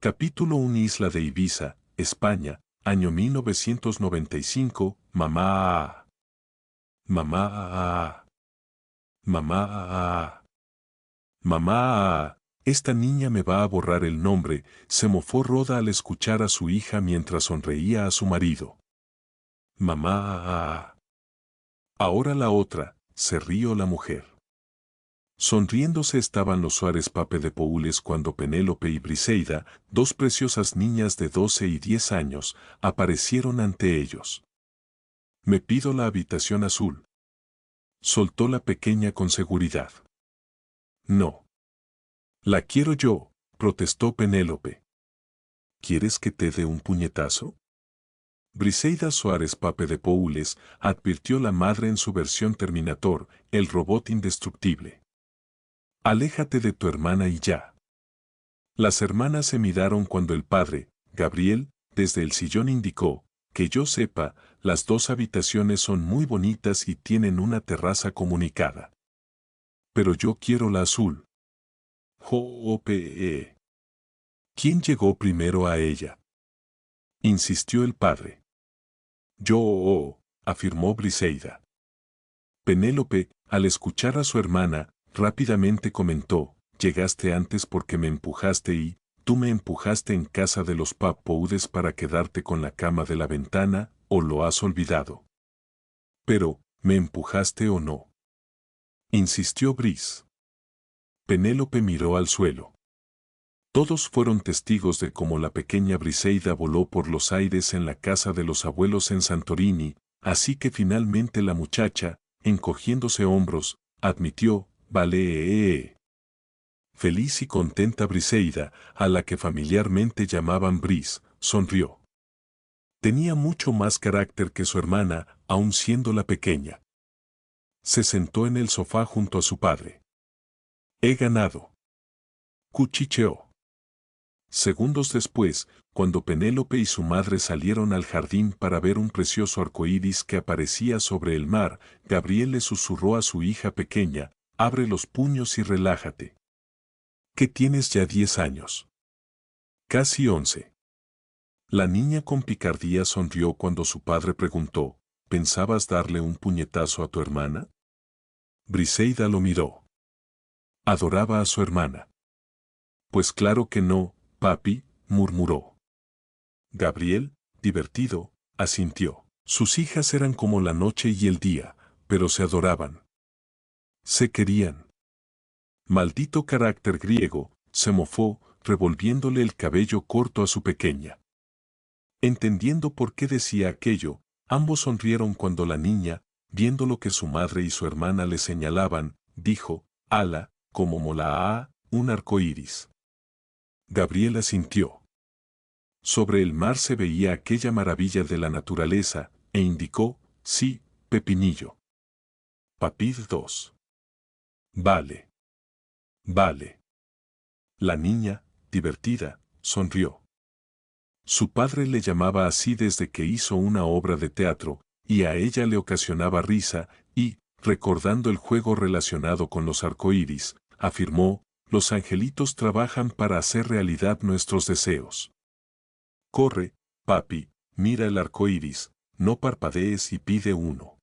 Capítulo 1 Isla de Ibiza, España, año 1995, mamá. Mamá. Mamá. Mamá. Esta niña me va a borrar el nombre, se mofó Roda al escuchar a su hija mientras sonreía a su marido. Mamá. Ahora la otra, se rió la mujer. Sonriéndose estaban los Suárez Pape de Poules cuando Penélope y Briseida, dos preciosas niñas de 12 y 10 años, aparecieron ante ellos. Me pido la habitación azul. Soltó la pequeña con seguridad. No. La quiero yo, protestó Penélope. ¿Quieres que te dé un puñetazo? Briseida Suárez Pape de Poules, advirtió la madre en su versión Terminator, el robot indestructible. Aléjate de tu hermana y ya. Las hermanas se miraron cuando el padre, Gabriel, desde el sillón indicó, que yo sepa, las dos habitaciones son muy bonitas y tienen una terraza comunicada. Pero yo quiero la azul. Jope. ¿Quién llegó primero a ella? Insistió el padre. Yo, afirmó Briseida. Penélope, al escuchar a su hermana, rápidamente comentó, llegaste antes porque me empujaste y, tú me empujaste en casa de los Papoudes para quedarte con la cama de la ventana, ¿o lo has olvidado? Pero, ¿me empujaste o no? Insistió Bris. Penélope miró al suelo. Todos fueron testigos de cómo la pequeña Briseida voló por los aires en la casa de los abuelos en Santorini, así que finalmente la muchacha, encogiéndose hombros, admitió, vale. Feliz y contenta Briseida, a la que familiarmente llamaban Bris, sonrió. Tenía mucho más carácter que su hermana, aun siendo la pequeña. Se sentó en el sofá junto a su padre. He ganado. Cuchicheó. Segundos después, cuando Penélope y su madre salieron al jardín para ver un precioso arcoíris que aparecía sobre el mar, Gabriel le susurró a su hija pequeña, abre los puños y relájate. ¿Qué tienes ya 10 años? Casi 11. La niña con picardía sonrió cuando su padre preguntó, ¿pensabas darle un puñetazo a tu hermana? Briseida lo miró. Adoraba a su hermana. Pues claro que no, papi, murmuró. Gabriel, divertido, asintió. Sus hijas eran como la noche y el día, pero se adoraban. Se querían. Maldito carácter griego, se mofó, revolviéndole el cabello corto a su pequeña. Entendiendo por qué decía aquello, ambos sonrieron cuando la niña, viendo lo que su madre y su hermana le señalaban, dijo, ala, como mola un arcoíris. Gabriel asintió. Sobre el mar se veía aquella maravilla de la naturaleza, e indicó, sí, Pepinillo. Papid 2. Vale. Vale. La niña, divertida, sonrió. Su padre le llamaba así desde que hizo una obra de teatro, y a ella le ocasionaba risa, y, recordando el juego relacionado con los arcoíris, afirmó, los angelitos trabajan para hacer realidad nuestros deseos. Corre, papi, mira el arcoíris, no parpadees y pide uno.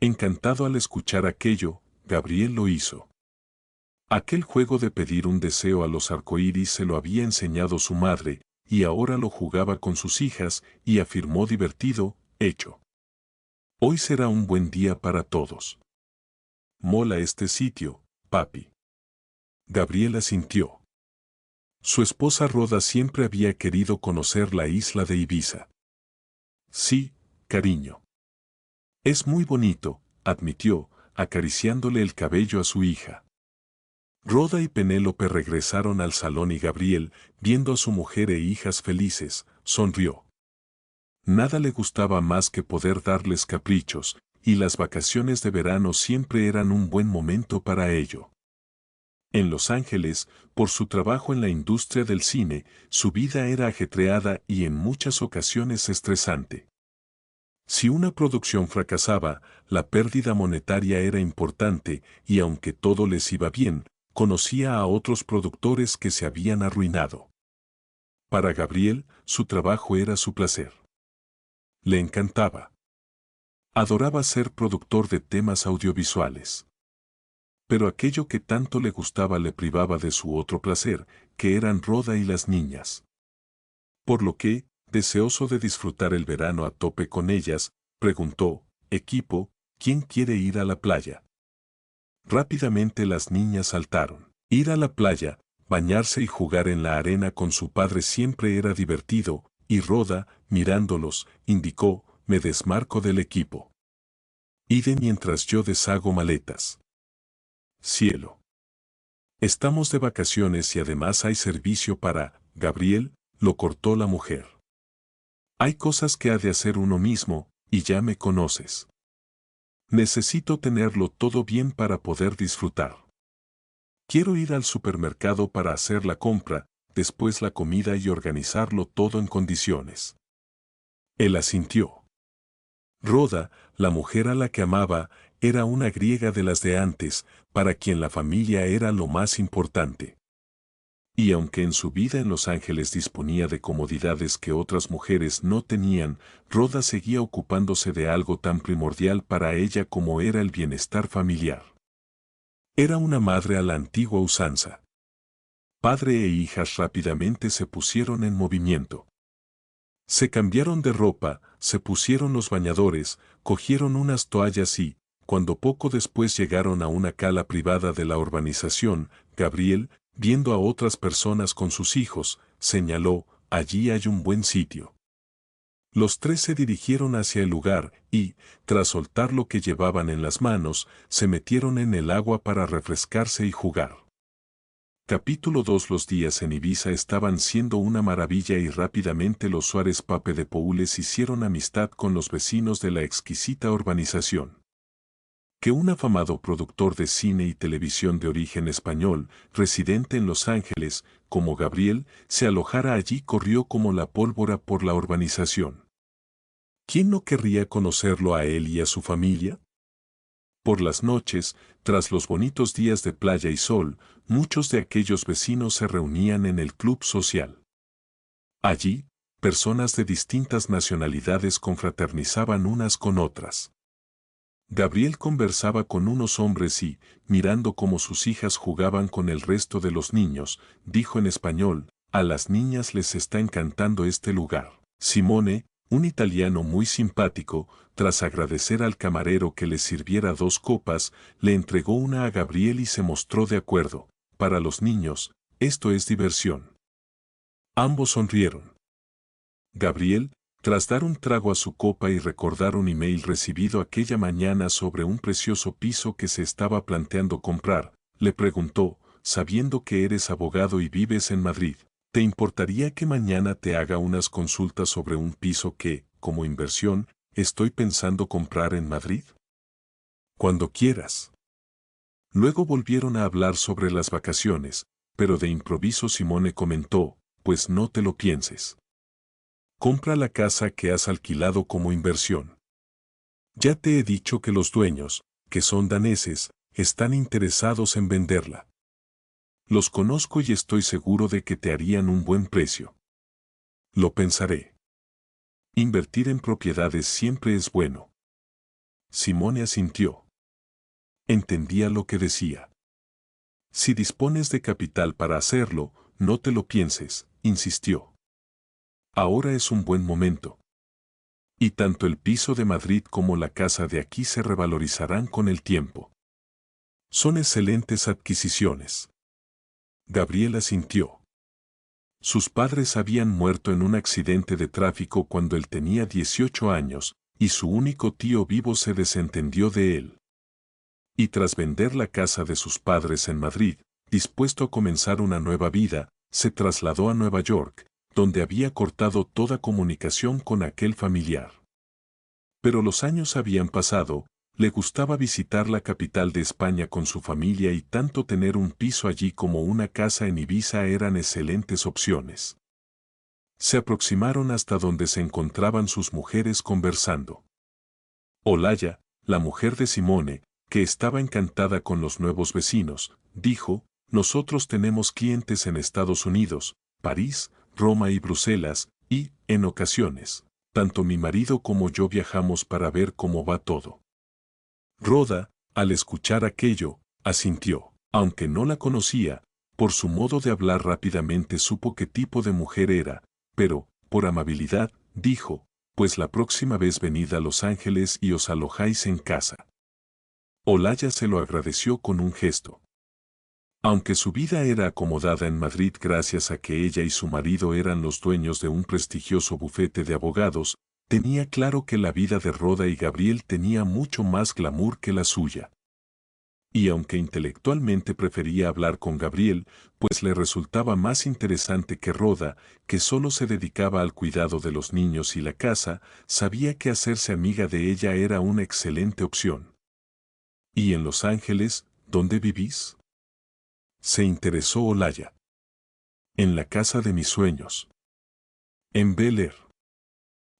Encantado al escuchar aquello, Gabriel lo hizo. Aquel juego de pedir un deseo a los arcoíris se lo había enseñado su madre, y ahora lo jugaba con sus hijas, y afirmó divertido, hecho. Hoy será un buen día para todos. Mola este sitio, papi. Gabriel asintió. Su esposa Roda siempre había querido conocer la isla de Ibiza. Sí, cariño. Es muy bonito, admitió, acariciándole el cabello a su hija. Roda y Penélope regresaron al salón y Gabriel, viendo a su mujer e hijas felices, sonrió. Nada le gustaba más que poder darles caprichos, y las vacaciones de verano siempre eran un buen momento para ello. En Los Ángeles, por su trabajo en la industria del cine, su vida era ajetreada y en muchas ocasiones estresante. Si una producción fracasaba, la pérdida monetaria era importante y aunque todo les iba bien, conocía a otros productores que se habían arruinado. Para Gabriel, su trabajo era su placer. Le encantaba. Adoraba ser productor de temas audiovisuales. Pero aquello que tanto le gustaba le privaba de su otro placer, que eran Roda y las niñas. Por lo que, deseoso de disfrutar el verano a tope con ellas, preguntó, «Equipo, ¿quién quiere ir a la playa?» Rápidamente las niñas saltaron. Ir a la playa, bañarse y jugar en la arena con su padre siempre era divertido, y Roda, mirándolos, indicó, «Me desmarco del equipo. Ide mientras yo deshago maletas». Cielo. Estamos de vacaciones y además hay servicio para, Gabriel, lo cortó la mujer. Hay cosas que ha de hacer uno mismo, y ya me conoces. Necesito tenerlo todo bien para poder disfrutar. Quiero ir al supermercado para hacer la compra, después la comida y organizarlo todo en condiciones. Él asintió. Roda, la mujer a la que amaba, era una griega de las de antes, para quien la familia era lo más importante. Y aunque en su vida en Los Ángeles disponía de comodidades que otras mujeres no tenían, Roda seguía ocupándose de algo tan primordial para ella como era el bienestar familiar. Era una madre a la antigua usanza. Padre e hijas rápidamente se pusieron en movimiento. Se cambiaron de ropa, se pusieron los bañadores, cogieron unas toallas y, cuando poco después llegaron a una cala privada de la urbanización, Gabriel, viendo a otras personas con sus hijos, señaló, «Allí hay un buen sitio». Los tres se dirigieron hacia el lugar y, tras soltar lo que llevaban en las manos, se metieron en el agua para refrescarse y jugar. Capítulo 2. Los días en Ibiza estaban siendo una maravilla y rápidamente los Suárez Pape de Poules hicieron amistad con los vecinos de la exquisita urbanización. Que un afamado productor de cine y televisión de origen español, residente en Los Ángeles, como Gabriel, se alojara allí corrió como la pólvora por la urbanización. ¿Quién no querría conocerlo a él y a su familia? Por las noches, tras los bonitos días de playa y sol, muchos de aquellos vecinos se reunían en el club social. Allí, personas de distintas nacionalidades confraternizaban unas con otras. Gabriel conversaba con unos hombres y, mirando cómo sus hijas jugaban con el resto de los niños, dijo en español, «A las niñas les está encantando este lugar». Simone, un italiano muy simpático, tras agradecer al camarero que les sirviera 2 copas, le entregó una a Gabriel y se mostró de acuerdo. Para los niños, esto es diversión. Ambos sonrieron. Gabriel, tras dar un trago a su copa y recordar un email recibido aquella mañana sobre un precioso piso que se estaba planteando comprar, le preguntó, sabiendo que eres abogado y vives en Madrid, ¿te importaría que mañana te haga unas consultas sobre un piso que, como inversión, estoy pensando comprar en Madrid? Cuando quieras. Luego volvieron a hablar sobre las vacaciones, pero de improviso Simone comentó, pues no te lo pienses. Compra la casa que has alquilado como inversión. Ya te he dicho que los dueños, que son daneses, están interesados en venderla. Los conozco y estoy seguro de que te harían un buen precio. Lo pensaré. Invertir en propiedades siempre es bueno. Simone asintió. Entendía lo que decía. Si dispones de capital para hacerlo, no te lo pienses, insistió. Ahora es un buen momento. Y tanto el piso de Madrid como la casa de aquí se revalorizarán con el tiempo. Son excelentes adquisiciones. Gabriel asintió. Sus padres habían muerto en un accidente de tráfico cuando él tenía 18 años, y su único tío vivo se desentendió de él. Y tras vender la casa de sus padres en Madrid, dispuesto a comenzar una nueva vida, se trasladó a Nueva York, donde había cortado toda comunicación con aquel familiar. Pero los años habían pasado, le gustaba visitar la capital de España con su familia y tanto tener un piso allí como una casa en Ibiza eran excelentes opciones. Se aproximaron hasta donde se encontraban sus mujeres conversando. Olaya, la mujer de Simone, que estaba encantada con los nuevos vecinos, dijo, nosotros tenemos clientes en Estados Unidos, París, Roma y Bruselas, y, en ocasiones, tanto mi marido como yo viajamos para ver cómo va todo. Rhoda, al escuchar aquello, asintió. Aunque no la conocía, por su modo de hablar rápidamente supo qué tipo de mujer era, pero, por amabilidad, dijo, pues la próxima vez venid a Los Ángeles y os alojáis en casa. Olaya se lo agradeció con un gesto. Aunque su vida era acomodada en Madrid gracias a que ella y su marido eran los dueños de un prestigioso bufete de abogados, tenía claro que la vida de Rhoda y Gabriel tenía mucho más glamour que la suya. Y aunque intelectualmente prefería hablar con Gabriel, pues le resultaba más interesante que Rhoda, que solo se dedicaba al cuidado de los niños y la casa, sabía que hacerse amiga de ella era una excelente opción. ¿Y en Los Ángeles, dónde vivís? Se interesó Olaya. En la casa de mis sueños. En Bel Air.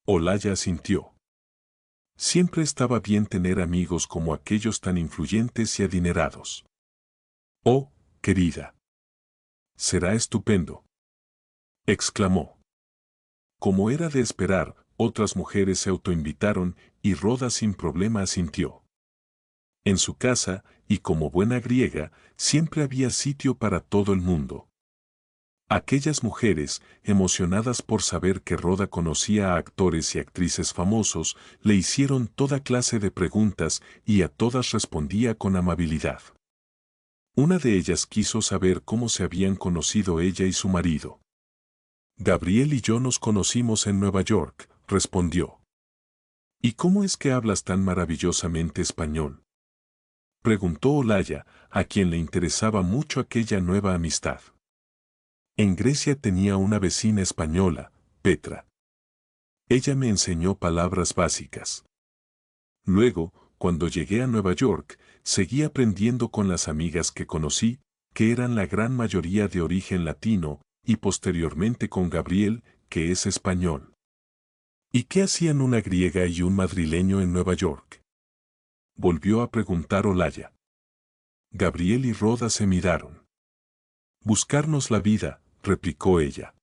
Olaya asintió. Siempre estaba bien tener amigos como aquellos tan influyentes y adinerados. Oh, querida. Será estupendo. Exclamó. Como era de esperar, otras mujeres se autoinvitaron y Rhoda sin problema asintió. En su casa, y como buena griega, siempre había sitio para todo el mundo. Aquellas mujeres, emocionadas por saber que Rhoda conocía a actores y actrices famosos, le hicieron toda clase de preguntas y a todas respondía con amabilidad. Una de ellas quiso saber cómo se habían conocido ella y su marido. Gabriel y yo nos conocimos en Nueva York, respondió. ¿Y cómo es que hablas tan maravillosamente español? Preguntó Olaya, a quien le interesaba mucho aquella nueva amistad. En Grecia tenía una vecina española, Petra. Ella me enseñó palabras básicas. Luego, cuando llegué a Nueva York, seguí aprendiendo con las amigas que conocí, que eran la gran mayoría de origen latino, y posteriormente con Gabriel, que es español. ¿Y qué hacían una griega y un madrileño en Nueva York? Volvió a preguntar Olaya. Gabriel y Rhoda se miraron. Buscarnos la vida, replicó ella.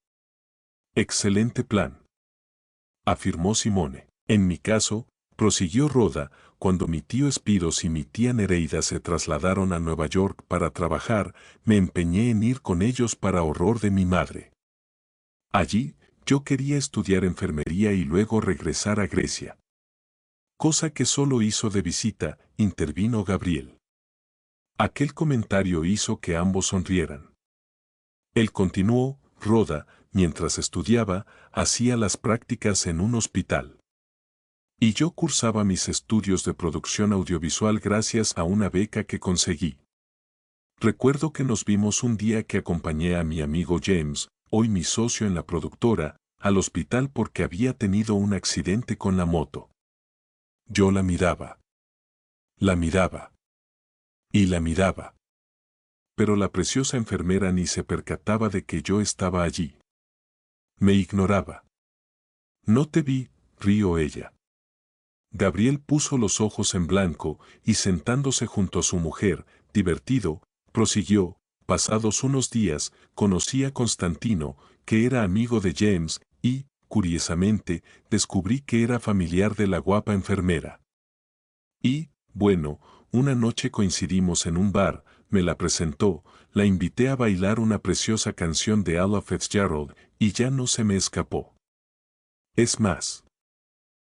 Excelente plan, afirmó Simone. En mi caso, prosiguió Rhoda, cuando mi tío Espiros y mi tía Nereida se trasladaron a Nueva York para trabajar, me empeñé en ir con ellos para horror de mi madre. Allí, yo quería estudiar enfermería y luego regresar a Grecia. Cosa que solo hizo de visita, intervino Gabriel. Aquel comentario hizo que ambos sonrieran. Él continuó, Rhoda, mientras estudiaba, hacía las prácticas en un hospital. Y yo cursaba mis estudios de producción audiovisual gracias a una beca que conseguí. Recuerdo que nos vimos un día que acompañé a mi amigo James, hoy mi socio en la productora, al hospital porque había tenido un accidente con la moto. Yo la miraba. La miraba. Y la miraba. Pero la preciosa enfermera ni se percataba de que yo estaba allí. Me ignoraba. No te vi, rió ella. Gabriel puso los ojos en blanco y sentándose junto a su mujer, divertido, prosiguió, pasados unos días, conocí a Constantino, que era amigo de James, y, curiosamente, descubrí que era familiar de la guapa enfermera. Y, bueno, una noche coincidimos en un bar, me la presentó, la invité a bailar una preciosa canción de Ella Fitzgerald, y ya no se me escapó. Es más.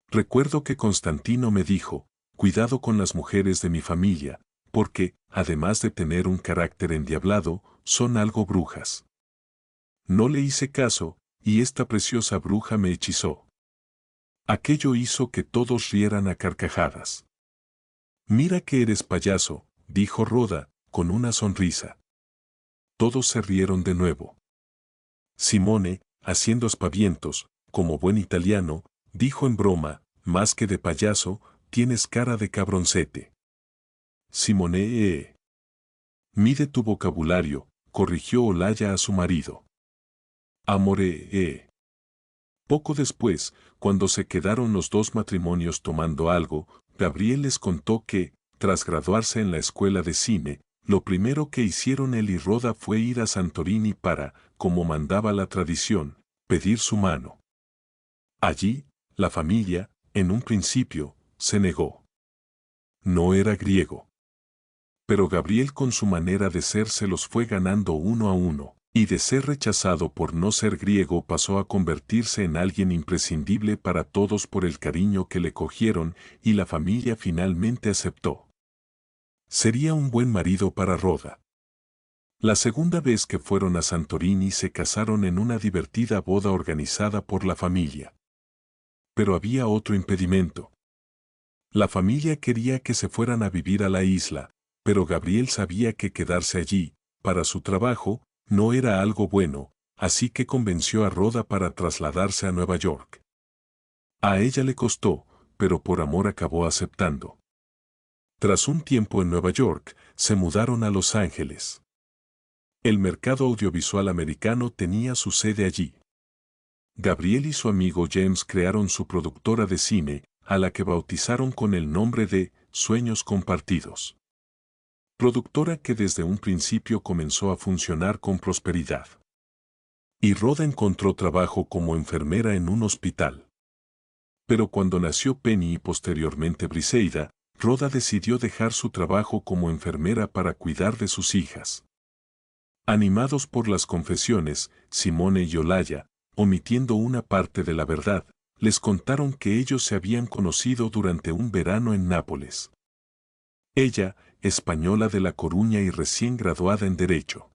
Recuerdo que Constantino me dijo, cuidado con las mujeres de mi familia, porque, además de tener un carácter endiablado, son algo brujas. No le hice caso, y esta preciosa bruja me hechizó. Aquello hizo que todos rieran a carcajadas. Mira que eres payaso, dijo Rhoda, con una sonrisa. Todos se rieron de nuevo. Simone, haciendo aspavientos, como buen italiano, dijo en broma, más que de payaso, tienes cara de cabroncete. Simone, mide tu vocabulario, corrigió Olaya a su marido. Amore, Poco después, cuando se quedaron los dos matrimonios tomando algo, Gabriel les contó que, tras graduarse en la escuela de cine, lo primero que hicieron él y Rhoda fue ir a Santorini para, como mandaba la tradición, pedir su mano. Allí, la familia, en un principio, se negó. No era griego. Pero Gabriel con su manera de ser se los fue ganando uno a uno, y de ser rechazado por no ser griego pasó a convertirse en alguien imprescindible para todos por el cariño que le cogieron y la familia finalmente aceptó. Sería un buen marido para Roda. La segunda vez que fueron a Santorini se casaron en una divertida boda organizada por la familia. Pero había otro impedimento. La familia quería que se fueran a vivir a la isla, pero Gabriel sabía que quedarse allí, para su trabajo, no era algo bueno, así que convenció a Roda para trasladarse a Nueva York. A ella le costó, pero por amor acabó aceptando. Tras un tiempo en Nueva York, se mudaron a Los Ángeles. El mercado audiovisual americano tenía su sede allí. Gabriel y su amigo James crearon su productora de cine, a la que bautizaron con el nombre de Sueños Compartidos. Productora que desde un principio comenzó a funcionar con prosperidad. Y Roda encontró trabajo como enfermera en un hospital. Pero cuando nació Penny y posteriormente Briseida, Roda decidió dejar su trabajo como enfermera para cuidar de sus hijas. Animados por las confesiones, Simone y Olaya, omitiendo una parte de la verdad, les contaron que ellos se habían conocido durante un verano en Nápoles. Ella, española de La Coruña y recién graduada en Derecho.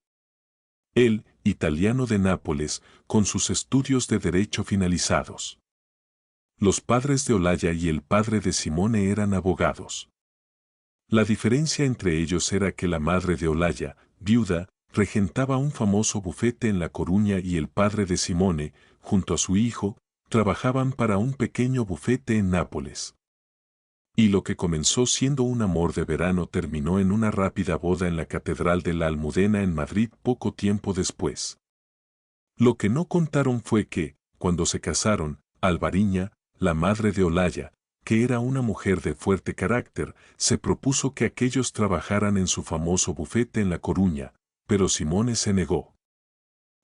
Él, italiano de Nápoles, con sus estudios de Derecho finalizados. Los padres de Olaya y el padre de Simone eran abogados. La diferencia entre ellos era que la madre de Olaya, viuda, regentaba un famoso bufete en La Coruña y el padre de Simone, junto a su hijo, trabajaban para un pequeño bufete en Nápoles. Y lo que comenzó siendo un amor de verano terminó en una rápida boda en la Catedral de la Almudena en Madrid poco tiempo después. Lo que no contaron fue que, cuando se casaron, Alvariña, la madre de Olaya, que era una mujer de fuerte carácter, se propuso que aquellos trabajaran en su famoso bufete en La Coruña, pero Simone se negó.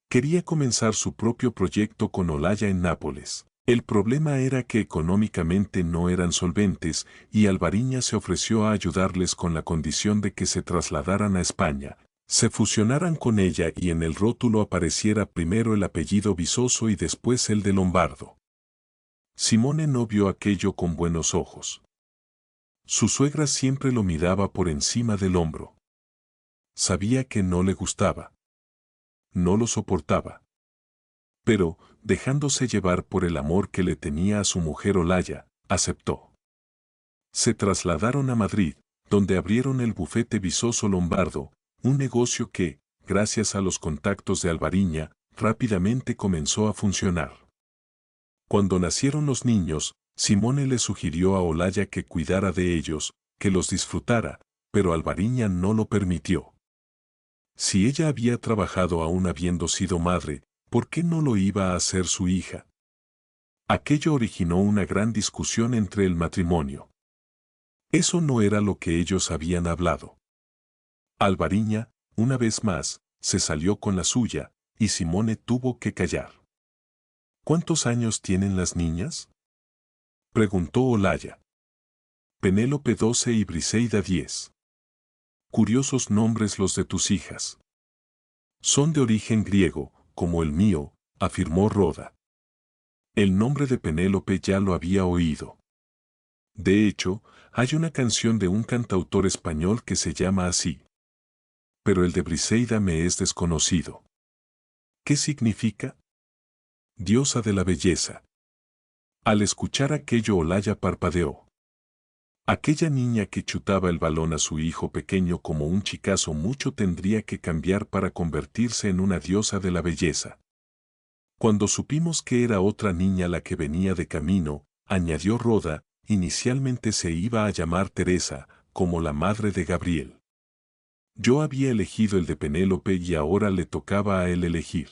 Quería comenzar su propio proyecto con Olaya en Nápoles. El problema era que económicamente no eran solventes y Alvariña se ofreció a ayudarles con la condición de que se trasladaran a España, se fusionaran con ella y en el rótulo apareciera primero el apellido Vizoso y después el de Lombardo. Simone no vio aquello con buenos ojos. Su suegra siempre lo miraba por encima del hombro. Sabía que no le gustaba. No lo soportaba. Pero, dejándose llevar por el amor que le tenía a su mujer Olaya, aceptó. Se trasladaron a Madrid, donde abrieron el bufete Vizoso Lombardo, un negocio que, gracias a los contactos de Alvariña, rápidamente comenzó a funcionar. Cuando nacieron los niños, Simone le sugirió a Olaya que cuidara de ellos, que los disfrutara, pero Alvariña no lo permitió. Si ella había trabajado aún habiendo sido madre, ¿por qué no lo iba a hacer su hija? Aquello originó una gran discusión entre el matrimonio. Eso no era lo que ellos habían hablado. Alvariña, una vez más, se salió con la suya, y Simone tuvo que callar. ¿Cuántos años tienen las niñas?, preguntó Olaya. Penélope 12 y Briseida 10. Curiosos nombres los de tus hijas. Son de origen griego, como el mío, afirmó Roda. El nombre de Penélope ya lo había oído. De hecho, hay una canción de un cantautor español que se llama así. Pero el de Briseida me es desconocido. ¿Qué significa? Diosa de la belleza. Al escuchar aquello Olaya parpadeó. Aquella niña que chutaba el balón a su hijo pequeño como un chicazo mucho tendría que cambiar para convertirse en una diosa de la belleza. Cuando supimos que era otra niña la que venía de camino, añadió Roda, inicialmente se iba a llamar Teresa, como la madre de Gabriel. Yo había elegido el de Penélope y ahora le tocaba a él elegir.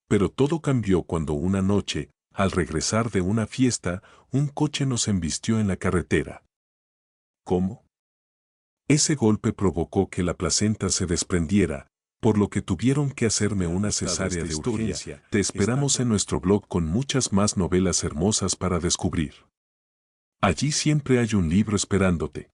Pero todo cambió cuando una noche, al regresar de una fiesta, un coche nos embistió en la carretera. ¿Cómo? Ese golpe provocó que la placenta se desprendiera, por lo que tuvieron que hacerme una cesárea de urgencia. Te esperamos en nuestro blog con muchas más novelas hermosas para descubrir. Allí siempre hay un libro esperándote.